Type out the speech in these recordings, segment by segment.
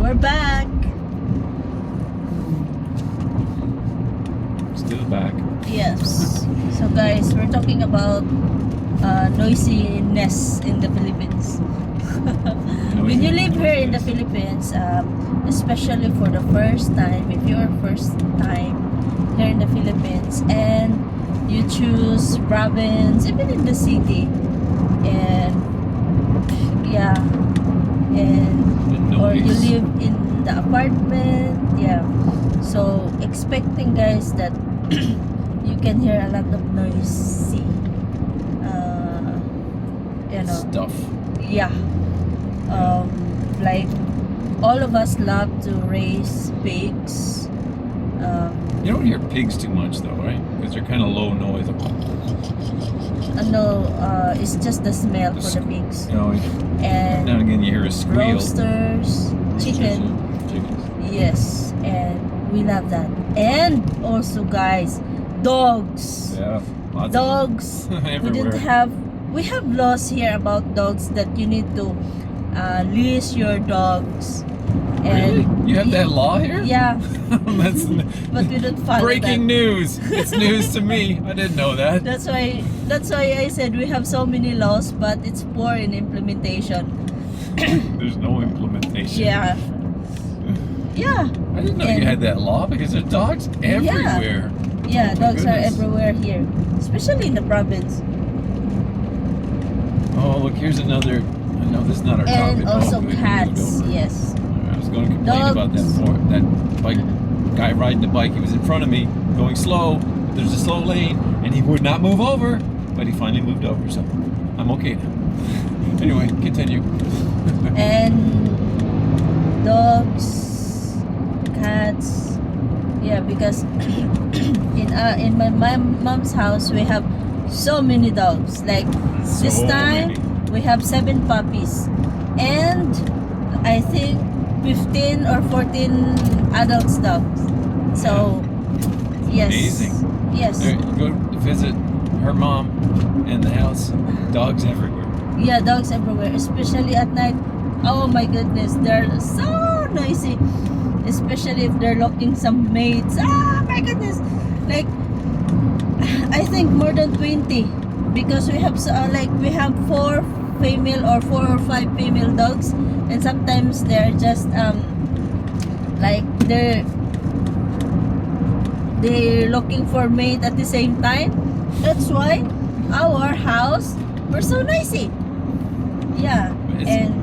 We're back. Still back. Yes. So guys, we're talking about noisiness in the Philippines. When you live here in the Philippines, especially for the first time, if you're first time here in the Philippines and you choose province, even in the city, and yeah, and or you live in the apartment, yeah. So expecting guys that you can hear a lot of noisy, Stuff. yeah. Like all of us love to raise pigs. You don't hear pigs too much though, right? Because they're kind of low noise. No, it's just the smell for the pigs. You know, And now and again you hear a squeal. roasters, chicken. Chickens. Yes, and we love that. And also, guys, dogs. Yeah. Lots Dogs. of them. We Everywhere. didn't have. We have laws here about dogs that you need to leash your dogs. Really? You have that law here? Yeah, That's but we don't follow breaking that. news. It's news to me. I didn't know that. That's why I said we have so many laws, but it's poor in implementation. There's no implementation. Yeah. Yeah. I didn't know And- you had that law because there's dogs everywhere. Yeah, Oh my dogs are goodness. everywhere here, especially in the province. Oh, look, here's another. I know this is not our topic. And also Oh, good, we moved cats, over. yes. I was going to complain about Dogs. that bike guy riding the bike. He was in front of me, going slow. There's a slow lane, and he would not move over, but he finally moved over. So I'm okay now. Anyway, continue. And dogs, cats, yeah, because in my mom's house we have so many dogs. Like this So time many. we have 7 puppies, and I think 15 or 14 adult dogs. So yes, Amazing. yes, There, you go visit her mom in the house. Dogs everywhere. yeah, dogs everywhere, especially at night. Oh my goodness, they're so noisy, especially if they're locking some mates. Ah, my goodness, like I think more than 20, because we have we have 4 female or 4 or 5 female dogs, and sometimes they're just like they're looking for mate at the same time. That's why our house we're so noisy. Yeah, It's- and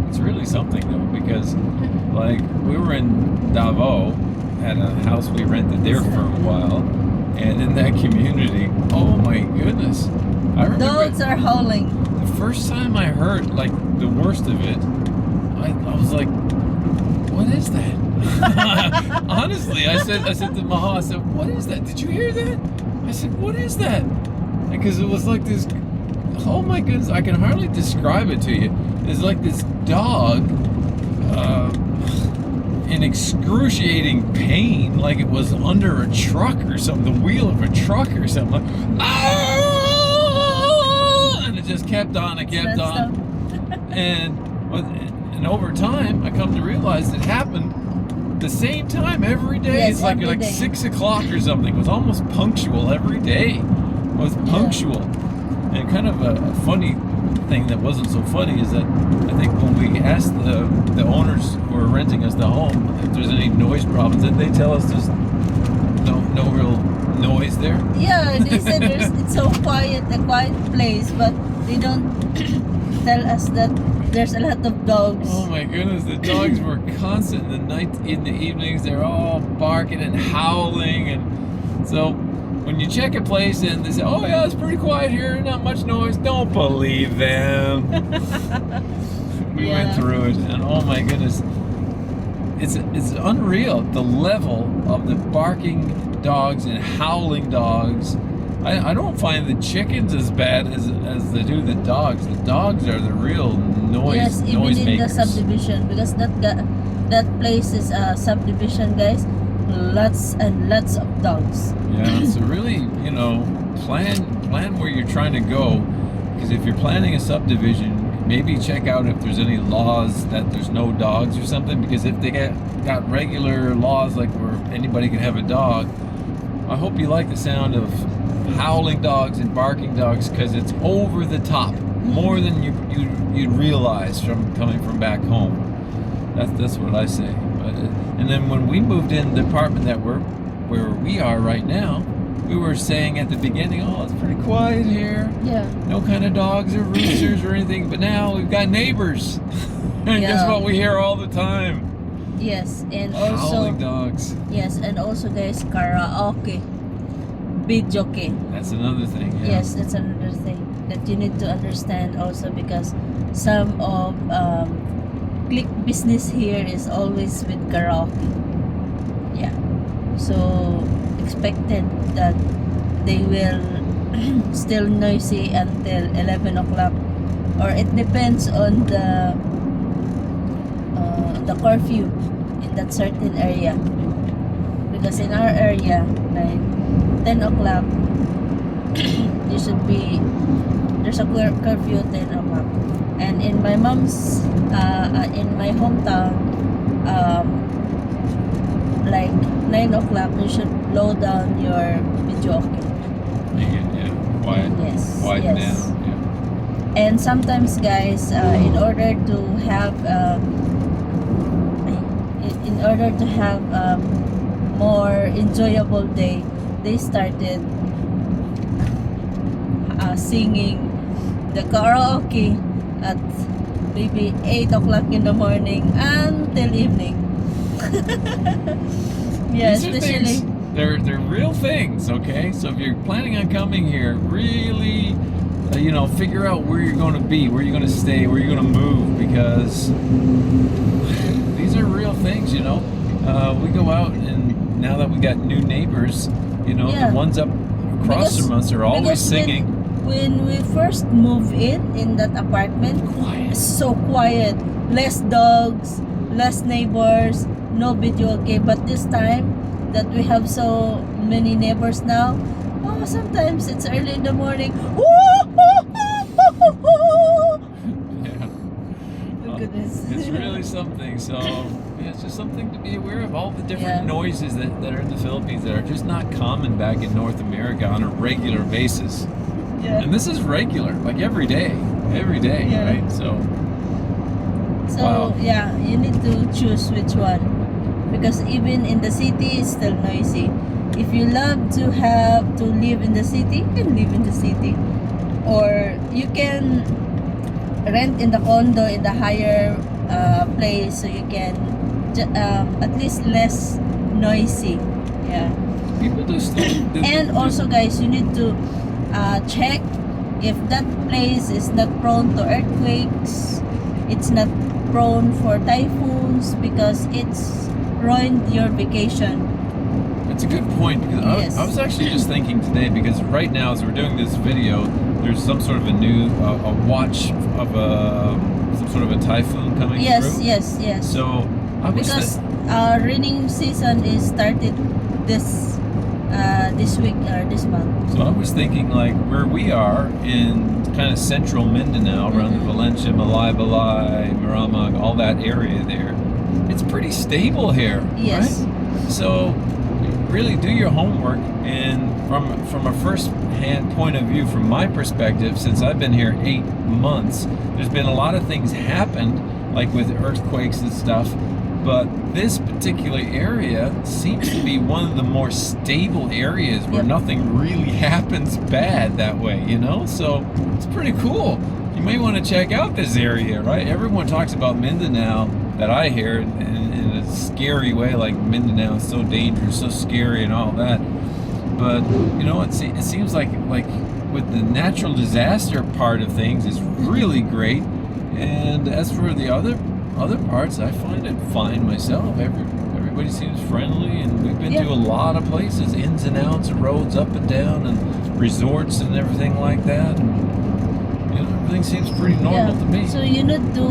It's really something though, because like we were in Davao, had a house we rented there for a while, and in that community, oh my goodness, I remember dogs are howling. the first time I heard like the worst of it, I was like, what is that? Honestly, I said to Maha, I said, what is that? Did you hear that? I said, what is that? Because it was like this, oh my goodness, I can hardly describe it to you. It's like this dog in excruciating pain, like it was under a truck or something, the wheel of a truck or something. Like, "Ah!" And it just kept on and kept That's on. And over time, I come to realize it happened the same time every day. Yes, It's like every day. 6 o'clock or something. It was almost punctual every day. It was punctual. And kind of a funny thing that wasn't so funny is that I think when we asked the owners who are renting us the home if there's any noise problems, did they tell us there's no real noise there? Yeah, they said it's so quiet, a quiet place, but they don't tell us that there's a lot of dogs. Oh my goodness, the dogs were constant in the evenings. They're all barking and howling, and so when you check a place and they say, "Oh yeah, it's pretty quiet here, not much noise," don't believe them. We Yeah. went through it, and oh my goodness, it's unreal the level of the barking dogs and howling dogs. I don't find the chickens as bad as they do the dogs. The dogs are the real noise Yes, even noise in the makers. subdivision, because that place is a subdivision, guys. Lots and lots of dogs. Yeah, so really, plan where you're trying to go, because if you're planning a subdivision, maybe check out if there's any laws that there's no dogs or something, because if they got regular laws like where anybody can have a dog, I hope you like the sound of howling dogs and barking dogs, because it's over the top, more than you'd realize from coming from back home. That's what I say. But, and then when we moved in the apartment that where we are right now, we were saying at the beginning, oh, it's pretty quiet here. Yeah. No kind of dogs or roosters or anything. But now we've got neighbors. And guess Yeah. what we hear all the time? Yes, and also Howling dogs. yes, and also guys, karaoke, videoke. That's another thing. Yeah. Yes, that's another thing that you need to understand also, because some of click business here is always with karaoke. Yeah, so expected that they will still noisy until 11 o'clock, or it depends on the curfew in that certain area, because in our area, like 10 o'clock you should be, there's a curfew 10 o'clock, and in my mom's in my hometown, like 9 o'clock you should blow down your video. Yeah. Quiet. Yes, Quiet yes. down. Yeah. And sometimes guys, in order to have more enjoyable day, they started singing the karaoke at maybe 8 o'clock in the morning until evening. Yeah, These are especially things, they're real things, okay? So if you're planning on coming here, really, figure out where you're going to be, where you're going to stay, where you're going to move, because these are real things, We go out, and now that we got new neighbors, Yeah. the ones up across Because- from us are always because singing. When we first moved in that apartment, Quiet. it's so quiet, less dogs, less neighbors, no video. Okay, but this time that we have so many neighbors now, oh, sometimes it's early in the morning. Yeah. Oh, goodness. It's really something. So yeah, it's just something to be aware of. All the different Yeah. noises that are in the Philippines that are just not common back in North America on a regular basis. Yeah. And this is regular, like every day, Yeah. right? So So Wow. yeah, you need to choose which one, because even in the city it's still noisy. If you love to live in the city, you can live in the city, or you can rent in the condo in the higher place, so you can at least less noisy. Yeah. people do still. And also guys, you need to check if that place is not prone to earthquakes, it's not prone for typhoons, because it's ruined your vacation. It's a good point, because Yes. I was actually just thinking today, because right now as we're doing this video, there's some sort of a new a watch of some sort of a typhoon coming Yes, through. yes. So I was Because raining season is started this week or this month. So I was thinking, like, where we are in kind of central Mindanao, around the Valencia, Malaybalay, Maramag, all that area there, it's pretty stable here, Yes. right? So really do your homework, and from a first-hand point of view, from my perspective, since I've been here 8 months, there's been a lot of things happened, like with earthquakes and stuff, but this particular area seems to be one of the more stable areas where Yep. nothing really happens bad that way, So it's pretty cool. You may want to check out this area, right? Everyone talks about Mindanao, that I hear, in a scary way, like Mindanao is so dangerous, so scary, and all that. But it seems like with the natural disaster part of things is really great, and as for the other parts, I find it fine myself. Everybody seems friendly, and we've been Yeah. to a lot of places, ins and outs of roads, up and down, and resorts and everything like that. And, everything seems pretty normal to me. So you need to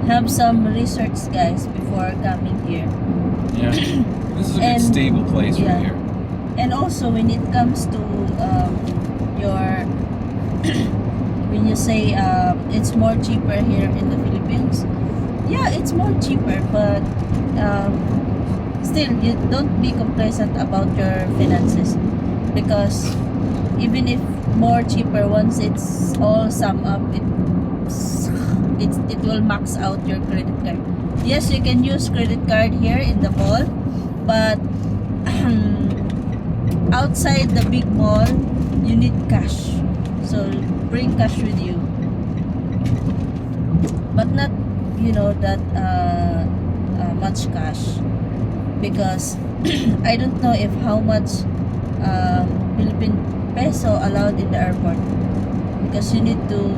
have some research, guys, before coming here. Yeah, this is a good And- stable place yeah. right here. And also when it comes to your when you say it's more cheaper here in the Philippines. Yeah, it's more cheaper, but still, you don't be complacent about your finances, because even if more cheaper, once it's all sum up, it will max out your credit card. Yes, you can use credit card here in the mall, but outside the big mall, you need cash. So bring cash with you, but not that much cash, because I don't know if how much Philippine peso allowed in the airport, because you need to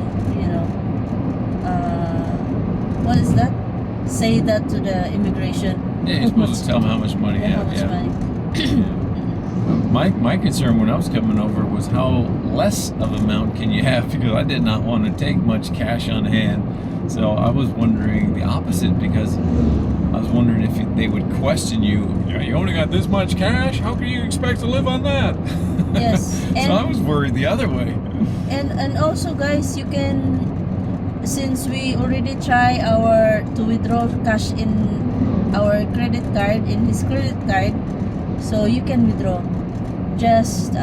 what is that, say that to the immigration. Yeah, you're supposed to tell them how much money you How have. much Yeah. money. My concern when I was coming over was how less of amount can you have, because I did not want to take much cash on hand. So I was wondering the opposite, because I was wondering if they would question you. Yeah, you only got this much cash? How can you expect to live on that? Yes, So I was worried the other way. and also, guys, you can, since we already try to withdraw cash in our credit card, in his credit card, so you can withdraw. Just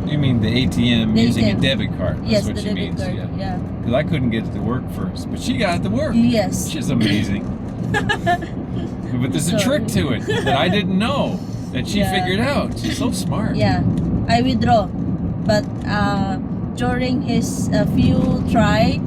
You mean the ATM The using a ATM. debit card? That's yes, what the she debit means. card. Yeah. Yeah. Because I couldn't get it to work first, but she got it to work. Yes. She's amazing. But there's a So- trick to it that I didn't know that she Yeah. figured out. She's so smart. Yeah, I withdraw, but during his few try,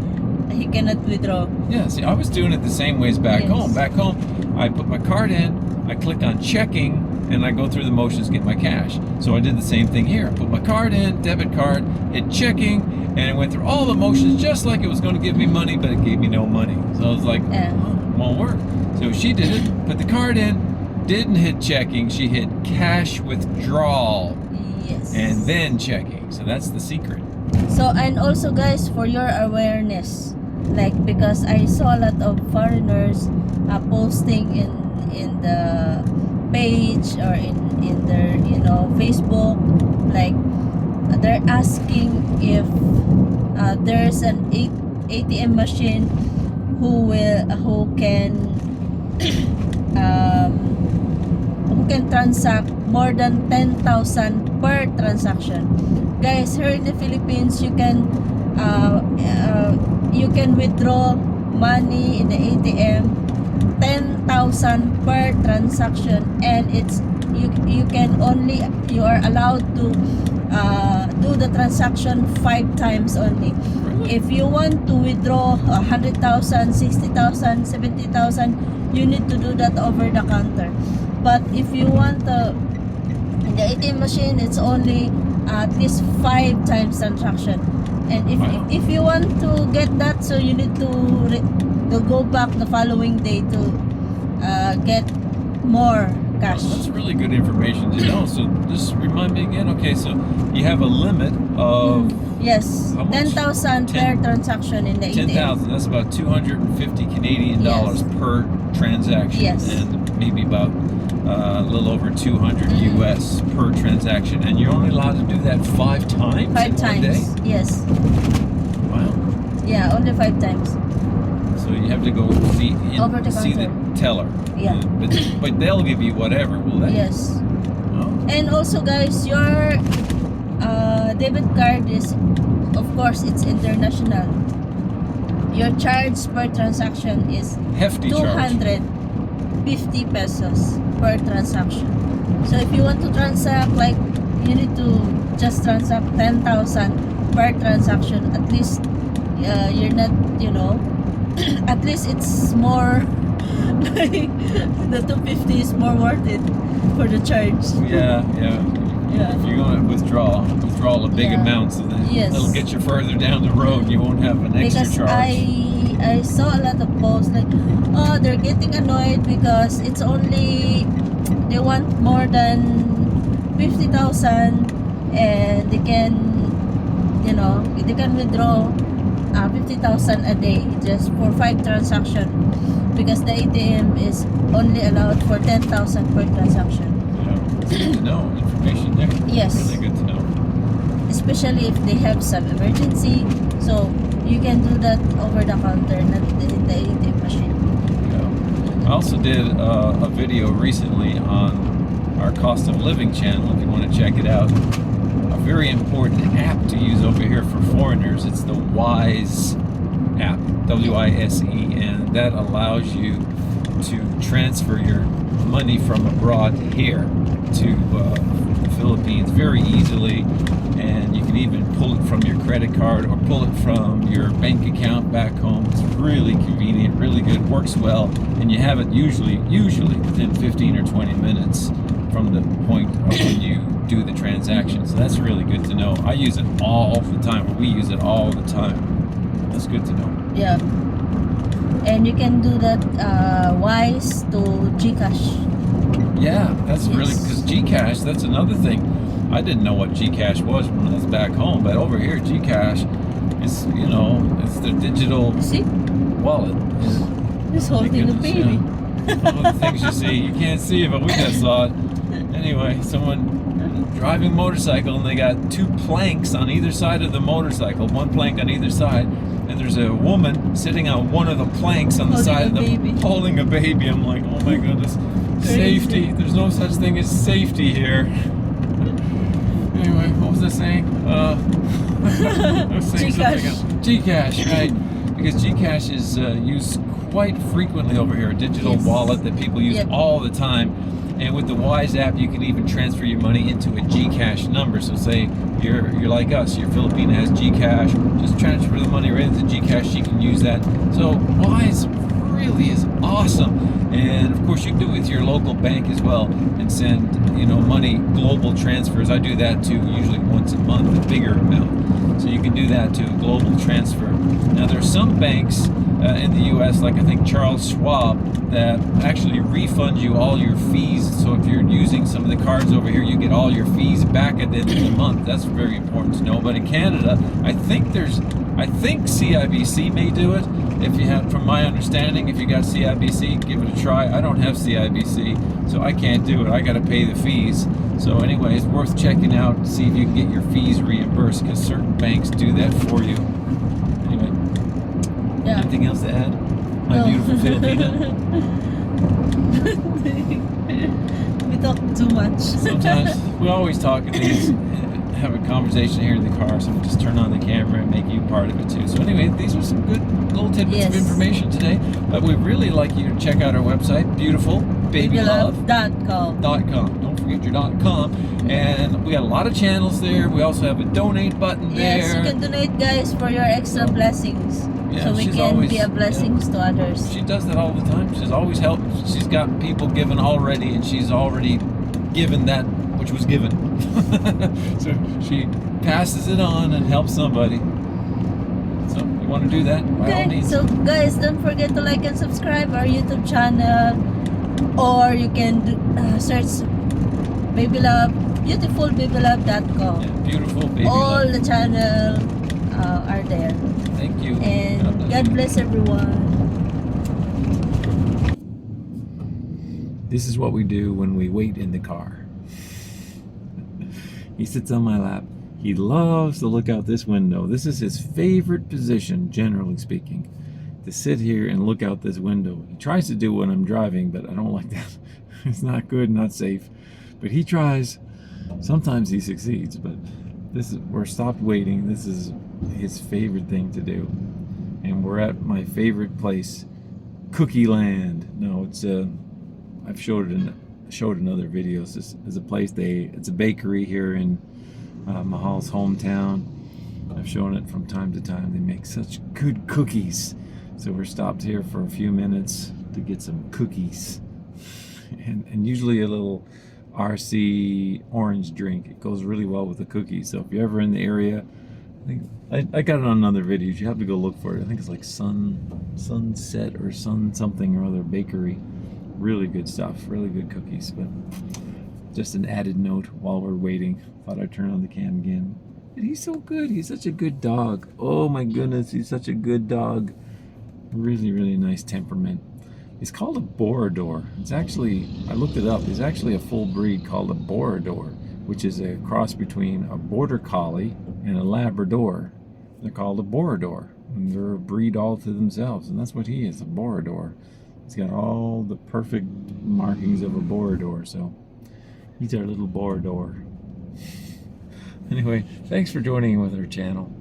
he cannot withdraw. Yeah, see, I was doing it the same way as back Yes. home. Back home, I put my card in, I click on checking, and I go through the motions to get my cash. So I did the same thing here. I put my card in, debit card, hit checking, and it went through all the motions just like it was going to give me money, but it gave me no money. So I was like, Yeah. it won't work. So she did it, put the card in, didn't hit checking, she hit cash withdrawal, Yes. and then checking. So that's the secret. So, and also, guys, for your awareness, like, because I saw a lot of foreigners posting in the page or in their Facebook, like, they're asking if there's an ATM machine who can transact more than 10,000 per transaction. Guys, here in the Philippines, you can withdraw money in the ATM 10,000 per transaction, and you are allowed to do the transaction 5 times only. If you want to withdraw 100,000, 60,000, 70,000, you need to do that over the counter. But if you want the ATM machine, it's only at least 5 times transaction. And if you want to get that, so you need to go back the following day to get more cash. That's really good information to know. So just remind me again. Okay, so you have a limit of Yes, How much? 10,000 per 10 transaction in the ATM. 10,000. That's about 250 Canadian dollars per transaction, Yes. and maybe about a little over 200 Mhm. US per transaction. And you're only allowed to do that 5 times. 5 in 1 day? times. Yes. Wow. Yeah, only 5 times. So you have to go Over the see the counter. teller. Yeah. But they'll give you whatever, will they? Yes. Oh. And also, guys, your debit card is, of course, it's international. Your charge per transaction is Hefty charge. 250 pesos per transaction. So if you want to transact, like, you need to just transact 10,000 per transaction. At least you're not, at least it's more, like, the 250 is more worth it for the charge. Yeah. Yeah. If you're going to withdraw a big Yeah. amount, so then Yes. it'll get you further down the road. You won't have an extra Because charge. I saw a lot of posts like, oh, they're getting annoyed because it's only, they want more than 50,000, and they can withdraw 50,000 a day just for 5 transactions, because the ATM is only allowed for 10,000 per transaction. Yeah, it's good to know information there. Yes. Really good to know. Especially if they have some emergency. So You can do that over the counter, not in the ATM machine. I also did a video recently on our cost of living channel, if you want to check it out. A very important app to use over here for foreigners. It's the Wise app, W-I-S-E, and that allows you to transfer your money from abroad here to the Philippines very easily, and you can even pull it from your credit card or pull it from your bank account back home. It's really convenient, really good, works well, and you have it usually within 15 or 20 minutes from the point of when you do the transaction. So that's really good to know. I use it all the time, or we use it all the time. That's good to know. Yeah. And you can do that Wise to GCash. Yeah, that's really, Yes. because GCash, that's another thing. I didn't know what GCash was when I was back home, but over here, GCash is, it's the digital See? wallet. He's holding a baby. Yeah. All the things you see, you can't see it, but we just saw it. Anyway, someone driving a motorcycle, and they got two planks on either side of the motorcycle, one plank on either side, and there's a woman sitting on one of the planks on the Holding side a of the baby. holding a baby. I'm like, oh my goodness, Crazy. safety. There's no such thing as safety here. Anyway, what was I saying? I was saying GCash. something else. GCash, right? Because GCash is used quite frequently over here, a digital Yes. wallet that people use Yep. all the time. And with the Wise app, you can even transfer your money into a GCash number. So say you're like us, your Filipina has GCash, just transfer the money right into GCash, you can use that. So Wise really is awesome. And of course you can do it with your local bank as well and send, money, global transfers. I do that too, usually once a month, a bigger amount. So you can do that too, global transfer. Now there's some banks in the US, like I think Charles Schwab, that actually refund you all your fees. So if you're using some of the cards over here, you get all your fees back at the end of the month. That's very important to know. But in Canada, I think CIBC may do it. If you have, from my understanding, if you got CIBC, give it a try. I don't have CIBC, so I can't do it. I got to pay the fees. So anyway, it's worth checking out to see if you can get your fees reimbursed, because certain banks do that for you. Anyway, Yeah. anything else to add? My No. beautiful Filipina. We talk too much. Sometimes we always talk and these, have a conversation here in the car, so we just turn on the camera and make you part of it too. So anyway, these are some good little tidbits of Yes. information today. But we'd really like you to check out our website, beautifulbabylove.com. Babylove.com. Don't forget your .com. And we got a lot of channels there. We also have a donate button there. Yes, you can donate, guys, for your extra blessings. Yeah, so we she's can always- be a blessings to others. She does that all the time. She's always helped. She's got people given already, and she's already given that which was given. So she passes it on and helps somebody. So you want to do that? By all Okay, means. so guys, don't forget to like and subscribe our YouTube channel, or you can search Babylove, beautifulbabylove.com. Yeah, beautiful baby. All love. the channel are there. Thank you. And God bless everyone. This is what we do when we wait in the car. He sits on my lap. He loves to look out this window. This is his favorite position, generally speaking, to sit here and look out this window. He tries to do when I'm driving, but I don't like that. It's not good, not safe. But he tries. Sometimes he succeeds, but we're stopped waiting. This is his favorite thing to do. And we're at my favorite place, Cookie Land. No, it's I've showed it in other videos. This is a place it's a bakery here in Mahal's hometown. I've shown it from time to time. They make such good cookies. So we're stopped here for a few minutes to get some cookies. And usually a little RC orange drink. It goes really well with the cookies. So if you're ever in the area, I got it on another video. You have to go look for it. I think it's like Sunset or Sun something or other bakery. Really good stuff. Really good cookies. But just an added note while we're waiting. Thought I'd turn on the cam again. But he's so good. He's such a good dog. Oh my goodness, he's such a good dog. Really, really nice temperament. He's called a Borodor. It's actually, I looked it up, there's actually a full breed called a Borodor, which is a cross between a Border Collie and a Labrador. They're called a Borodor. And they're a breed all to themselves, and that's what he is, a Borodor. He's got all the perfect markings of a Borodor, so he's our little Borodor. Anyway, thanks for joining with our channel.